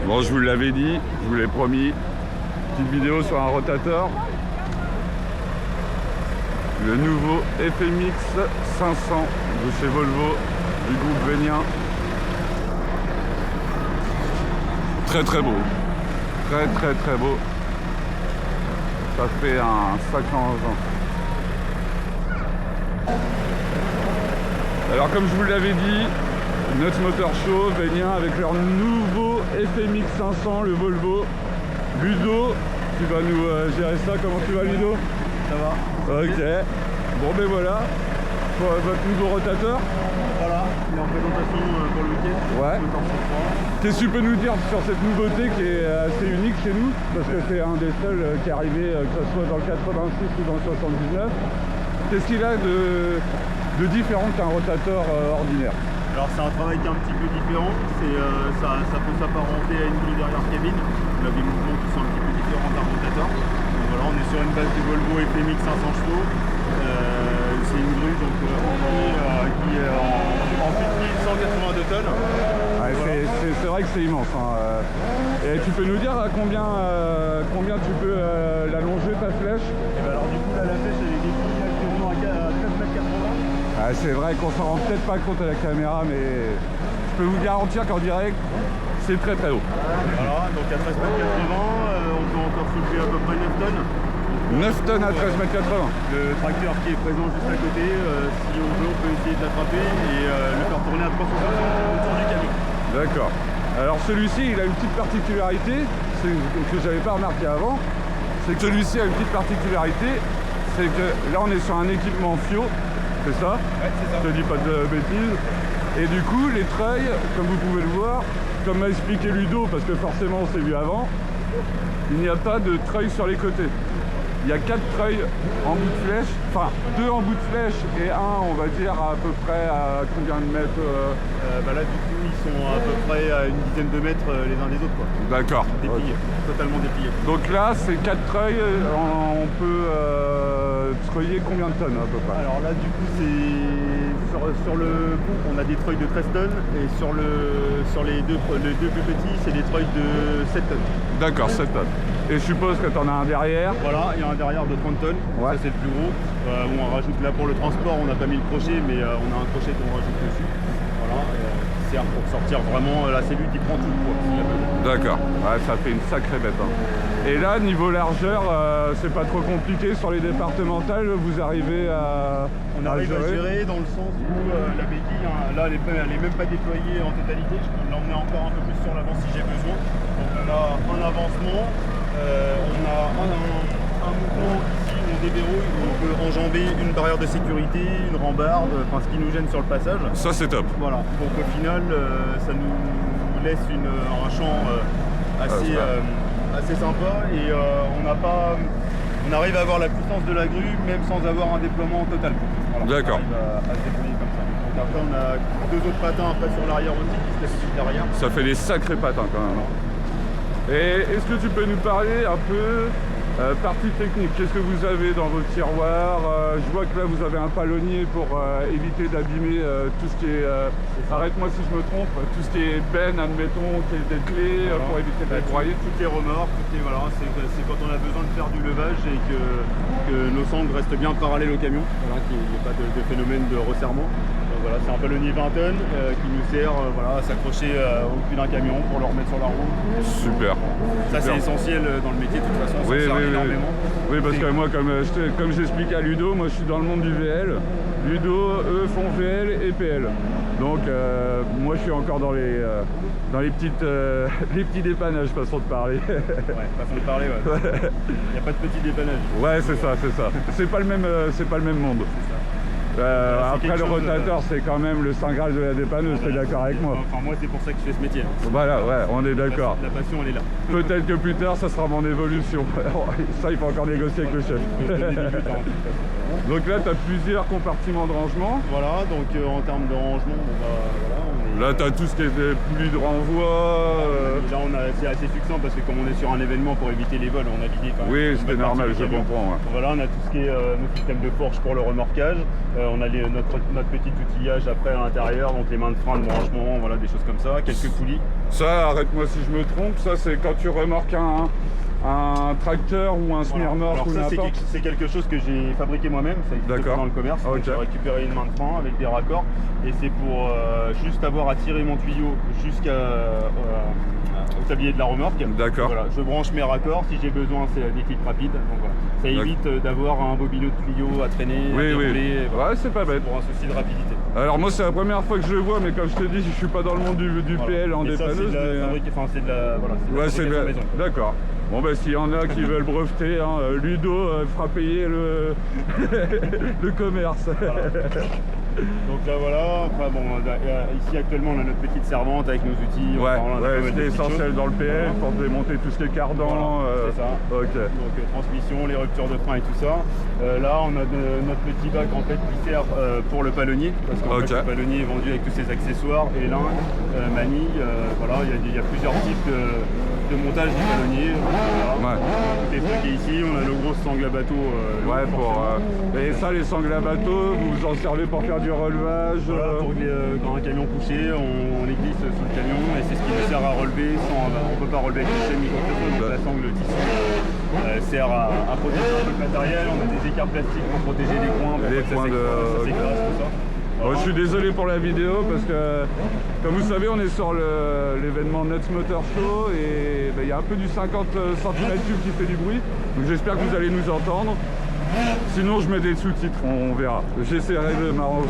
Bon, je vous l'avais dit, je vous l'ai promis. Petite vidéo sur un rotateur. Le nouveau FMX 500 de chez Volvo, du groupe Vénien. Très très beau. Très très très beau. Ça fait un sacré engin. Alors comme je vous l'avais dit, notre moteur show Vénien avec leur nouveau FMX 500, le Volvo. Ludo, tu vas nous gérer ça. Comment tu vas, Ludo? Ça va. Ok. Bon ben voilà, pour votre nouveau rotateur. Voilà, il est en présentation pour le week-end. Ouais. Qu'est-ce que tu peux nous dire sur cette nouveauté qui est assez unique chez nous? Parce que c'est un des seuls qui est arrivé, que ce soit dans le 86 ou dans le 79. Qu'est-ce qu'il a de différent qu'un rotateur ordinaire? Alors c'est un travail qui est un petit peu différent. Ça peut s'apparenter à une grue derrière cabine. On a des mouvements qui sont un petit peu différents d'un rotateur. Donc voilà, on est sur une base de Volvo FMX 500 chevaux. C'est une grue donc, qui est en plus de 182 tonnes. Ouais, voilà. C'est vrai que c'est immense. Hein. Et tu peux nous dire à combien tu peux l'allonger ta flèche? Et ben alors du coup là la flèche elle est définie actuellement à 13,80 m. Ah, c'est vrai qu'on s'en rend peut-être pas compte à la caméra, mais je peux vous garantir qu'en direct c'est très très haut. Voilà, donc à 13,80 m, on peut encore soulever à peu près 9 tonnes. 9 tonnes à 13,80 m. Le tracteur qui est présent juste à côté, si on veut, on peut essayer de l'attraper et le faire tourner à 360 autour du camion. D'accord. Alors celui-ci, il a une petite particularité, que j'avais pas remarqué avant, c'est que celui-ci a une petite particularité, c'est que là on est sur un équipement FIO, c'est ça? Ouais, c'est ça. Je te dis pas de bêtises. Et du coup, les treuils, comme vous pouvez le voir, comme m'a expliqué Ludo, parce que forcément on s'est vu avant, il n'y a pas de treuil sur les côtés. Il y a 4 treuils en bout de flèche, enfin 2 en bout de flèche et un, on va dire, à peu près à combien de mètres Là du coup ils sont à peu près à une dizaine de mètres les uns des autres quoi. D'accord. Dépliés, totalement dépliés. Donc là, c'est 4 treuils, on peut treuiller combien de tonnes à peu près? Alors là du coup c'est sur le bout on a des treuils de 13 tonnes et sur les deux plus petits c'est des treuils de 7 tonnes. D'accord, 7 tonnes. Et je suppose que tu en as un derrière. Voilà, il y a un derrière de 30 tonnes, ouais. Ça c'est le plus gros. On rajoute là pour le transport, on n'a pas mis le crochet, mais on a un crochet qu'on rajoute dessus. Voilà, qui sert pour sortir vraiment la cellule qui prend tout le poids. D'accord, ouais, ça fait une sacrée bête. Hein. Et là, niveau largeur, c'est pas trop compliqué sur les départementales, vous arrivez à... On arrive à gérer dans le sens où la béquille, hein, là elle est même pas déployée en totalité, je peux l'emmener encore un peu plus sur l'avant si j'ai besoin. Donc on a un avancement. On a un mouvement ici, on déverrouille, où on peut enjamber une barrière de sécurité, une rambarde, enfin ce qui nous gêne sur le passage. Ça c'est top. Voilà, donc au final ça nous laisse un champ assez sympa et on arrive à avoir la puissance de la grue même sans avoir un déploiement total. Voilà, d'accord. On arrive à se déployer comme ça. Donc après on a 2 autres patins après sur l'arrière aussi qui se laissent derrière. Ça fait des sacrés patins quand même. Et est-ce que tu peux nous parler un peu partie technique? Qu'est-ce que vous avez dans vos tiroirs? Je vois que là vous avez un palonnier pour éviter d'abîmer tout ce qui est, arrête-moi si je me trompe, tout ce qui est benne, admettons, qui est des clés, voilà. Pour éviter de les broyer. Toutes les remorques, voilà, c'est quand on a besoin de faire du levage et que nos sangles restent bien parallèles au camion, voilà, qu'il n'y ait pas de phénomène de resserrement. Voilà, c'est un palonnier 20 tonnes qui nous sert voilà, à s'accrocher au cul d'un camion pour le remettre sur la roue. Super. Ça c'est essentiel dans le métier, de toute façon, on s'en sert énormément. Oui, parce que moi, comme j'explique à Ludo, moi je suis dans le monde du VL. Ludo, eux font VL et PL. Donc moi je suis encore dans les petits dépannages, façon de parler. Ouais, façon de parler, ouais. Il n'y a pas de petits dépannages. Ouais, c'est ça, c'est ça. C'est pas le même monde. Après le rotateur c'est quand même le saint graal de la dépanneuse, t'es d'accord avec moi? Enfin moi c'est pour ça que je fais ce métier. Voilà, ouais, on est d'accord. La passion elle est là. Peut-être que plus tard ça sera mon évolution. Ça il faut encore négocier avec le chef. Donc là tu as plusieurs compartiments de rangement. Voilà, donc en termes de rangement, voilà, là tu as tout ce qui est des poulies de renvoi. Là on a c'est assez succinct parce que comme on est sur un événement pour éviter les vols, on a l'idée quand même. Oui, c'était normal, je comprends. Ouais. Voilà, on a tout ce qui est nos systèmes de forge pour le remorquage. On a notre petit outillage après à l'intérieur, donc les mains de frein, de branchement, voilà, des choses comme ça, quelques poulies. Ça, arrête-moi si je me trompe, ça c'est quand tu remorques un tracteur ou un semi-remorque ou n'importe. C'est quelque chose que j'ai fabriqué moi-même, ça existe dans le commerce. Okay. J'ai récupéré une main de frein avec des raccords et c'est pour juste avoir à tirer mon tuyau jusqu'au tablier de la remorque. D'accord. Voilà, je branche mes raccords, si j'ai besoin c'est des clics rapides. Donc voilà. Ça évite d'avoir un bobinot de tuyau à traîner, à dérouler. Voilà. Ouais, c'est pas bête. Pour un souci de rapidité. Alors moi c'est la première fois que je le vois, mais comme je te dis, je suis pas dans le monde du PL en dépanneuse. C'est de la fabrication maison. D'accord. Bon ben s'il y en a qui veulent breveter, hein, Ludo fera payer le commerce. Voilà. Donc là voilà, enfin, bon, ici actuellement on a notre petite servante avec nos outils. C'est essentiel dans le PL pour démonter tout ce qui est cardan. C'est ça. Okay. Donc transmission, les ruptures de frein et tout ça. Là on a notre petit bac en fait qui sert pour le palonnier, parce qu'en fait, le palonnier est vendu avec tous ses accessoires, élingues, manilles, voilà, il y a plusieurs types de montage du palonnier. Voilà. Tout est stocké ici, on a nos grosses sangles à bateau. Et ça, les sangles à bateau, vous en servez pour faire du relevage. Voilà, quand un camion couché, on les glisse sous le camion et c'est ce qui nous sert à relever. On ne peut pas relever avec les chaînes ni quoi que ce soit, donc la sangle, le tissu sert à protéger le matériel. On a des écarts plastiques pour protéger les coins. Les points ça s'écrasse, tout ça. Voilà. Je suis désolé pour la vidéo parce que, comme vous savez, on est sur l'événement Nuts Motor Show et il y a un peu du 50 cm3 qui fait du bruit. Donc j'espère que vous allez nous entendre. Sinon, je mets des sous-titres, on verra. J'essaierai de m'arranger.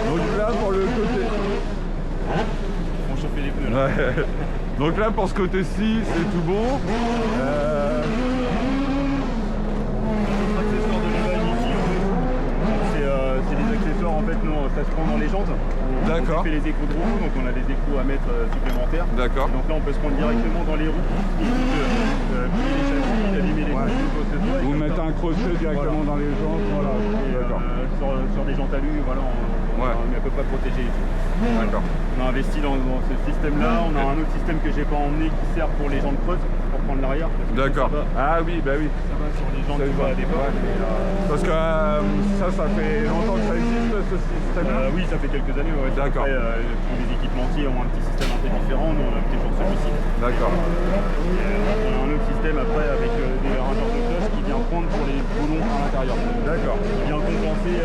Donc là, pour le côté... On chauffer les pneus là. Ouais. Donc là, pour ce côté-ci, c'est tout bon. En fait, non, ça se prend dans les jantes. On fait les échos de roues, donc on a des échos à mettre supplémentaires. D'accord. Donc là, on peut se prendre directement dans les roues, plier les châssis, allumer les roues. Vous mettez un crochet directement dans les jantes. Voilà. Sur des jantes alu, voilà, on est à peu près protégé. D'accord. On a investi dans ce système-là. On a un autre système que j'ai pas emmené qui sert pour les jantes creuses, pour prendre l'arrière. D'accord. Ah oui, bah oui. Ça va sur les jantes qui va à départ. Parce que ça fait longtemps que ça existe, ce système-là. Oui, ça fait quelques années. Ouais. D'accord. Après, tous les équipementiers ont un petit système un peu différent. Nous, on a opté pour celui-ci. D'accord. On a un autre système après avec des rangeurs de cloche qui vient prendre pour les boulons à l'intérieur. D'accord. Qui vient compenser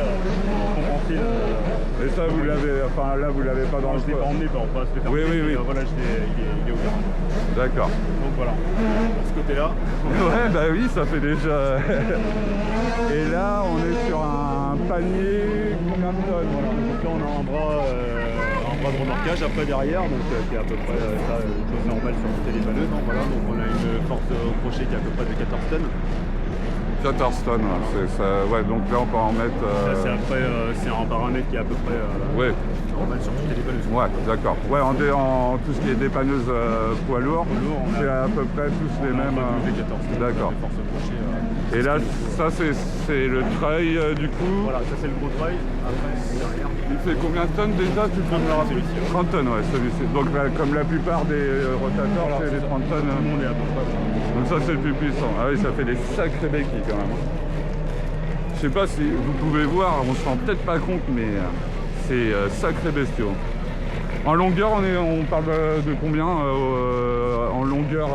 Et ça, vous l'avez, enfin là, vous l'avez pas dans le. Je l'ai pas emmené, on va se le faire. Oui. Voilà, il est ouvert. D'accord. Donc voilà, de ce côté-là. Ouais, bah oui, ça fait déjà. Et là, on est sur un panier combien de tonnes? Voilà. Donc là, on a un bras de remorquage après derrière, donc qui est à peu près une chose normale sur toutes les dépanneuses. Hein, voilà. Donc on a une force au crochet qui est à peu près de 14 tonnes. 14 tonnes, c'est ça. Ouais, donc là on peut en mettre. C'est un paramètre qui est à peu près normal sur toutes les dépanneuses. Ouais, d'accord. Ouais, en tout ce qui est dépanneuse poids lourd, c'est à peu près tous les mêmes. 14 d'accord. Et là, ça c'est le trail du coup. Voilà, ça c'est le gros trail. Après, derrière. Il fait combien de tonnes déjà? Tu peux me le rappeler? 30 tonnes, ouais, celui-ci. Donc là, comme la plupart des rotateurs, voilà, c'est les 30 tonnes. Tout le monde est à peu près. Donc ça c'est le plus puissant. Ah oui, ça fait des sacrés béquilles quand même. Je sais pas si vous pouvez voir, on se rend peut-être pas compte, mais c'est sacré bestiaux. En longueur, on parle de combien en longueur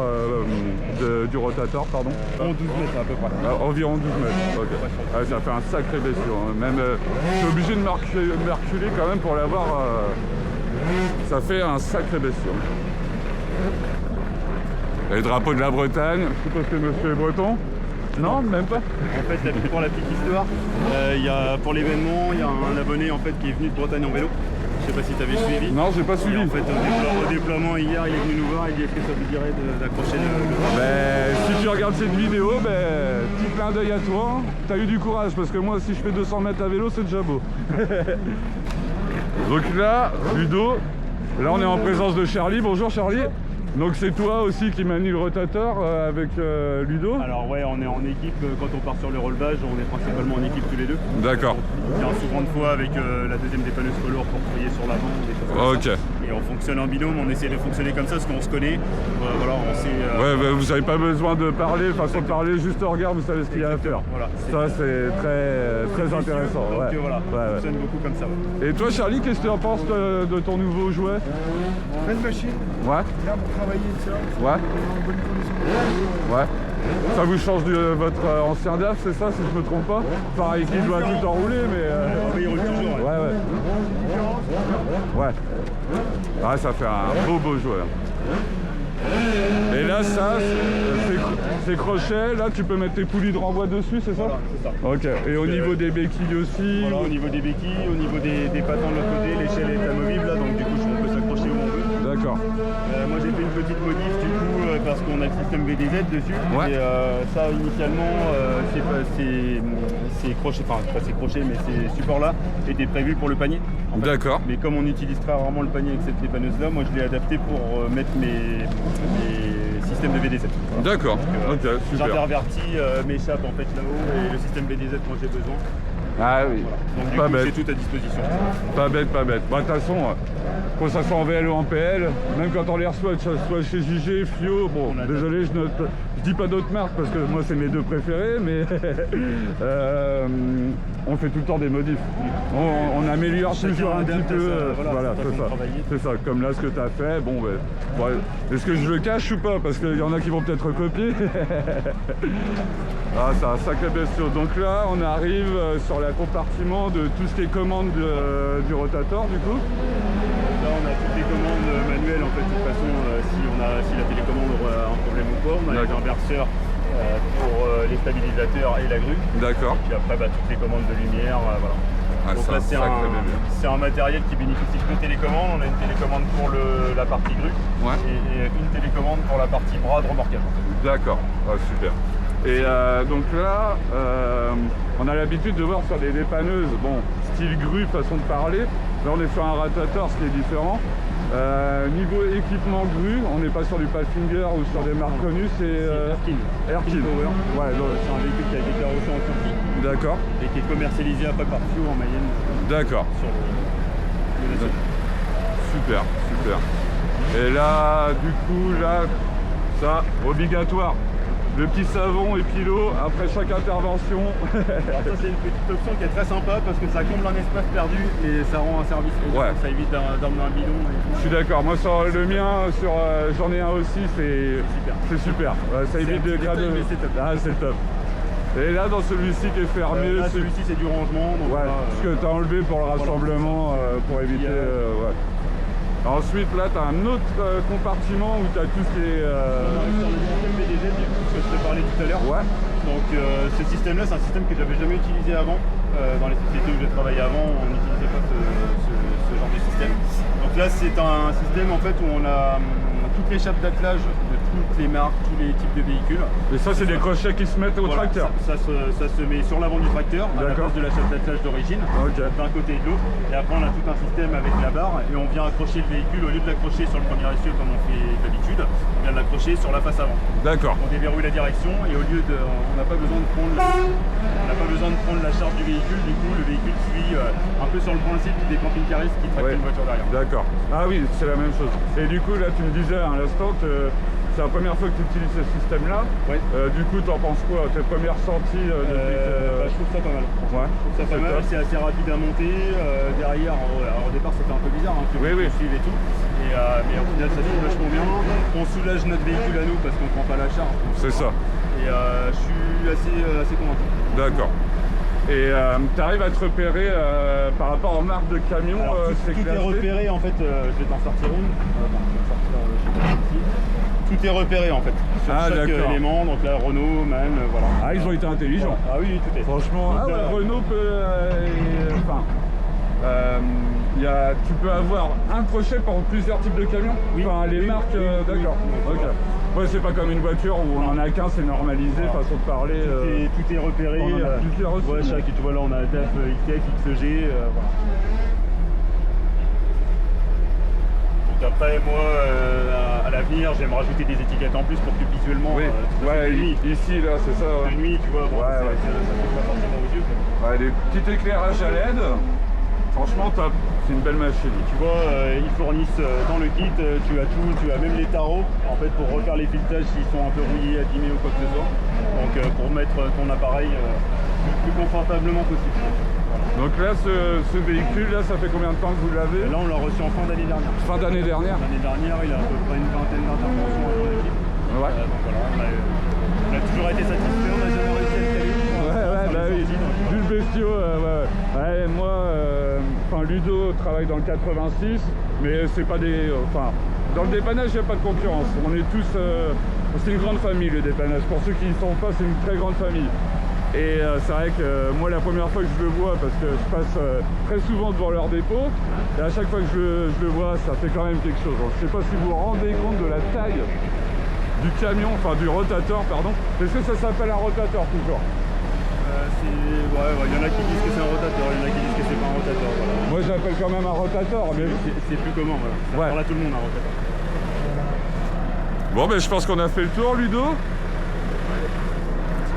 du rotateur, pardon? 12 mètres à peu près. Environ 12 mètres, ok. Ouais, ça fait un sacré bestiau. Hein. Même, je suis obligé de reculer quand même pour l'avoir. Ça fait un sacré bestiau. Et le drapeau de la Bretagne, je suppose que monsieur est breton? Non, même pas. En fait, pour la petite histoire, pour l'événement, il y a un abonné en fait, qui est venu de Bretagne en vélo. Je sais pas si tu avais suivi. Non, j'ai pas suivi. Et en fait, au déploiement hier, il est venu nous voir et il dit est-ce que ça te dirait d'accrocher le si tu regardes cette vidéo, petit clin d'œil à toi. T'as eu du courage parce que moi, si je fais 200 mètres à vélo, c'est déjà beau. Donc là, Ludo, là on est en présence de Charlie. Bonjour Charlie. Donc c'est toi aussi qui manie le rotateur avec Ludo? Alors ouais, on est en équipe, quand on part sur le relevage, on est principalement en équipe tous les deux. D'accord. On vient souvent de fois avec la deuxième dépanneuse velours pour trier sur l'avant. Ok. Et Et on fonctionne en binôme, on essaie de fonctionner comme ça parce qu'on se connaît. Voilà, on sait. Ouais, bah, vous n'avez pas besoin de parler, façon de parler, juste au regard, vous savez ce qu'il y a à faire. Voilà, ça, c'est très intéressant. Donc ouais. voilà, on fonctionne beaucoup comme ça. Ouais. Et toi, Charlie, qu'est-ce que tu en penses de ton nouveau jouet? Belle machine. Ouais. Bien pour travailler, ça. Ouais. En bonne condition. Ouais. Ça vous change de votre ancien DAF, c'est ça, si je me trompe pas? Pareil qu'il doit tout enrouler, mais... Il roule toujours. Ouais. Ouais. Ah, ça fait un beau jouet. Et là, ça, ces crochets, là, tu peux mettre tes poulies de renvoi dessus, c'est ça? Voilà, c'est ça. Ok. Et au niveau des béquilles aussi? Voilà, au niveau des béquilles, au niveau des patins de l'autre côté, l'échelle est amovible, là, donc du coup, on peut s'accrocher où on veut. D'accord. Moi, j'ai fait une petite modif, du coup, parce qu'on a le système VDZ dessus. Ouais. Et ça, initialement, ces crochets, enfin, pas ces crochets, mais ces supports-là étaient prévus pour le panier. En fait. D'accord. Mais comme on utilise très rarement le panier avec cette dépanneuse-là, moi, je l'ai adapté pour mettre mes systèmes de VDZ. Voilà. D'accord. Ok, super. J'intervertis mes chapes en fait là-haut et le système VDZ quand j'ai besoin. Ah oui. Voilà. Donc du Pas coup, bête. c'est tout à disposition. Pas bête. Bah, de toute façon, quand ça soit en VL ou en PL, même quand on les reçoit, que ça soit chez JG, Fio, bon, désolé, je dis pas d'autres marques parce que moi c'est mes deux préférés, mais on fait tout le temps des modifs. On améliore toujours un petit peu. Voilà, c'est ça. Comme là ce que tu as fait, bon, ben, ouais. Est-ce que je le cache ou pas? Parce qu'il y en a qui vont peut-être recopier. Ah, c'est un sacré bestiau. Donc là, on arrive sur le compartiment de tout ce qui est commande du rotator, du coup. Là, on a toutes les commandes manuelles en fait. De toute façon, si la télécommande aura un problème ou pas, on a les inverseurs pour les stabilisateurs et la grue. D'accord. Et puis après, toutes les commandes de lumière, voilà. Ah, donc là, c'est un matériel qui bénéficie de deux télécommandes. On a une télécommande pour la partie grue et une télécommande pour la partie bras de remorquage. D'accord, ah, super. Et donc là, on a l'habitude de voir sur des dépanneuses, bon, style grue, façon de parler. Là, on est sur un rotator, ce qui est différent. Niveau équipement grue, on n'est pas sur du Pathfinder ou sur des marques connues, c'est Erkin. Ouais, c'est un véhicule qui a été carrossé en Turquie. D'accord. Et qui est commercialisé après par Fio en Mayenne. D'accord. Super. Et là, du coup, ça, obligatoire. Le petit savon et puis l'eau après chaque intervention. Alors ça c'est une petite option qui est très sympa parce que ça comble un espace perdu et ça rend un service. Ouais. Ça évite d'emmener un bidon. Je suis d'accord, moi sur le mien, j'en ai un aussi, c'est super. Ouais, ça évite de grader. Ah, c'est top. Et là dans celui-ci qui est fermé. Celui-ci c'est du rangement. Donc ouais, ce que tu as enlevé pour le rassemblement pour éviter. Ouais. Ensuite, là, tu as un autre compartiment où tu as tout ce qui est... Sur le système VDZ, ce que je t'ai parlé tout à l'heure. Ouais. Donc, ce système-là, c'est un système que j'avais jamais utilisé avant. Dans les sociétés où j'ai travaillé avant, on n'utilisait pas ce genre de système. Donc là, c'est un système en fait où on a toutes les chapes d'attelage de toutes les marques, tous les types de véhicules. Et ça, c'est des crochets qui se mettent au tracteur. Ça se met sur l'avant du tracteur, à la place de la chape d'attelage d'origine, d'un côté et de l'autre. Et après, on a tout un système avec la barre et on vient accrocher le véhicule, au lieu de l'accrocher sur le premier essieu comme on fait d'habitude, on vient l'accrocher sur la face avant. D'accord. On déverrouille la direction et au lieu de... On n'a pas besoin de prendre la charge du véhicule, du coup le véhicule suit un peu sur le principe des camping-caristes qui tractent une voiture derrière. D'accord. Ah oui, c'est la même chose. Et du coup, là, tu me disais à l'instant que c'est la première fois que tu utilises ce système-là. Ouais. Du coup, tu en penses quoi? Tes premières sorties je trouve ça pas mal. Ouais. Je trouve ça pas mal, c'est assez rapide à monter. Derrière, alors, au départ, c'était un peu bizarre, que vous suivez et tout. Mais au final, ça suit vachement bien. On soulage notre véhicule à nous parce qu'on prend pas la charge. C'est ça. Et je suis assez convaincu. D'accord. Et tu arrives à te repérer par rapport aux marques de camions. Tout est repéré en fait, je vais t'en sortir une. Tout est repéré en fait, sur chaque élément, donc là Renault, MAN, voilà. Ah, ils ont été intelligents. Ah oui, tout est. Franchement, Renault peut... tu peux avoir un crochet pour plusieurs types de camions. Oui. Enfin, les marques, d'accord. Oui. Ok. Ouais, c'est pas comme une voiture où on en a qu'un, c'est normalisé, façon de parler. Tout est repéré. On en a plusieurs aussi. Ouais, tu vois là on a DAF, XF, XG, voilà. Donc après moi, à l'avenir, j'aime rajouter des étiquettes en plus pour que visuellement, ici là, c'est ça. De nuit, tu vois, ça fait pas forcément aux yeux. Ouais, des petits éclairages à LED. Franchement top, c'est une belle machine. Tu vois, ils fournissent dans le kit, tu as tout, tu as même les tarots, en fait, pour refaire les filetages s'ils sont un peu rouillés, abîmés ou quoi que ce soit. Donc pour mettre ton appareil le plus confortablement possible. Voilà. Donc là, ce véhicule, là, ça fait combien de temps que vous l'avez? Là, on l'a reçu en fin d'année dernière. Fin d'année dernière? L'année dernière, il a à peu près une vingtaine d'interventions dans l'équipe. Ouais. Donc voilà, on a toujours été satisfait, on n'a jamais réussi à le caler. Ouais, bah oui, vu le bestiau, ouais, moi, Ludo travaille dans le 86, mais c'est pas des... Enfin, dans le dépannage, il n'y a pas de concurrence. On est tous... c'est une grande famille, le dépannage. Pour ceux qui ne sont pas, c'est une très grande famille. Et c'est vrai que moi, la première fois que je le vois, parce que je passe très souvent devant leur dépôt, et à chaque fois que je le vois, ça fait quand même quelque chose. Donc, je ne sais pas si vous vous rendez compte de la taille du camion, enfin du rotateur, pardon. Est-ce que ça s'appelle un rotateur toujours? Ouais, il y en a qui disent que c'est un rotateur, il y en a qui disent que c'est pas un rotateur. Voilà. Moi j'appelle quand même un rotateur, mais c'est plus commun, voilà. Ça ouais. parle à tout le monde un rotateur. Bon, ben je pense qu'on a fait le tour, Ludo.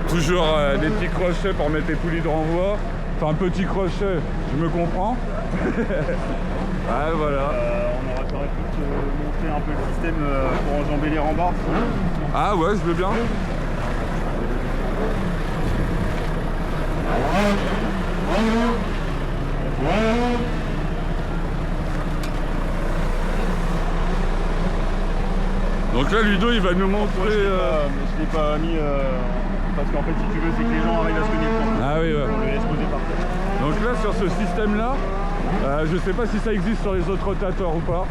Toujours des petits crochets pour mettre les poulies de renvoi. Enfin, petit crochet, je me comprends. Ouais, voilà. On aurait pu monter un peu le système pour enjamber les rambardes. Ah ouais, je veux bien. Donc là, Ludo, il va nous montrer... Je l'ai pas mis parce qu'en fait, si tu veux, c'est que les gens arrivent à se connecter. Ah oui, ouais. On le laisse poser par terre. Donc là, sur ce système-là, je sais pas si ça existe sur les autres rotateurs ou pas.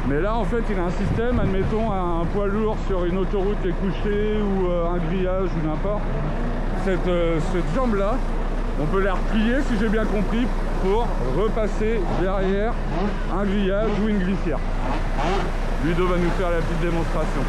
Mais là, en fait, il a un système, admettons, un poids lourd sur une autoroute qui est couchée ou un grillage ou n'importe. Cette jambe-là, on peut la replier, si j'ai bien compris, pour repasser derrière un grillage ou une glissière. Ludo va nous faire la petite démonstration.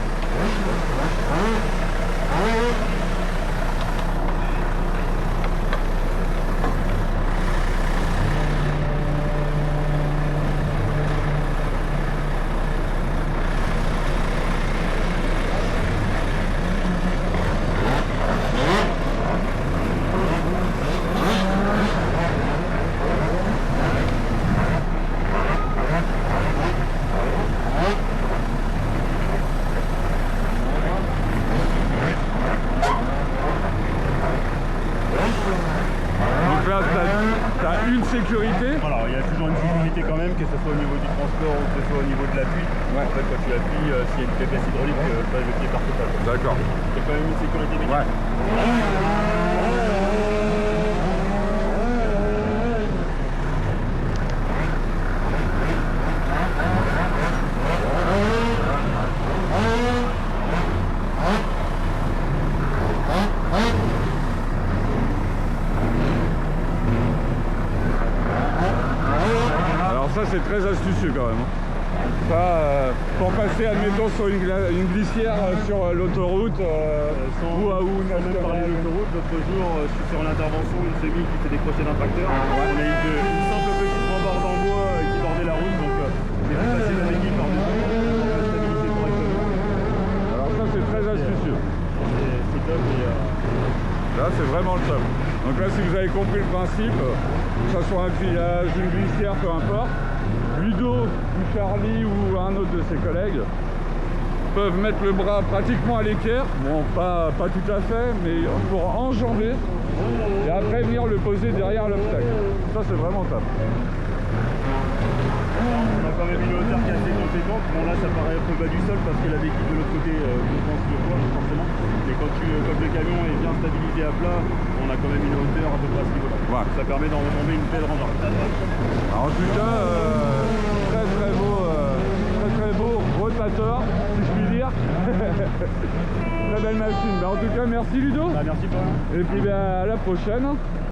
Une sécurité. Voilà, il y a toujours une sécurité quand même, que ce soit au niveau du transport ou que ce soit au niveau de l'appui. Ouais. En fait, quand tu appuies, s'il y a une faiblesse hydraulique, le pied part total. D'accord. Il y a quand même une sécurité mécanique. Ouais. Ça c'est très astucieux quand même. Ça, pour passer admettons sur une glissière sur l'autoroute sans même parler de l'autoroute, l'autre jour je suis sur l'intervention d'une semi qui s'est décrochée d'un tracteur. On a eu une simple petite rambarde en bois qui bordait la route, donc j'ai fait passer la béquille par-dessus pour la stabiliser correctement. Alors ça c'est très astucieux. C'est top et là c'est vraiment le top. Donc là si vous avez compris le principe, que ce soit un grillage, une glissière, peu importe, Ludo ou Charlie ou un autre de ses collègues peuvent mettre le bras pratiquement à l'équerre, bon pas tout à fait, mais pour enjamber et après venir le poser derrière l'obstacle. Ça c'est vraiment top. On a quand même une hauteur qui est assez conséquente. Bon là ça paraît un peu bas du sol parce que la béquille de l'autre côté compense le poids forcément. Mais quand le camion est bien stabilisé à plat, on a quand même une hauteur à peu près à ce niveau-là. Ouais. Ça permet d'enjamber une belle rambarde. En tout cas, très beau rotateur, si je puis dire. Très belle machine. En tout cas, merci Ludo. Merci toi. Et puis à la prochaine.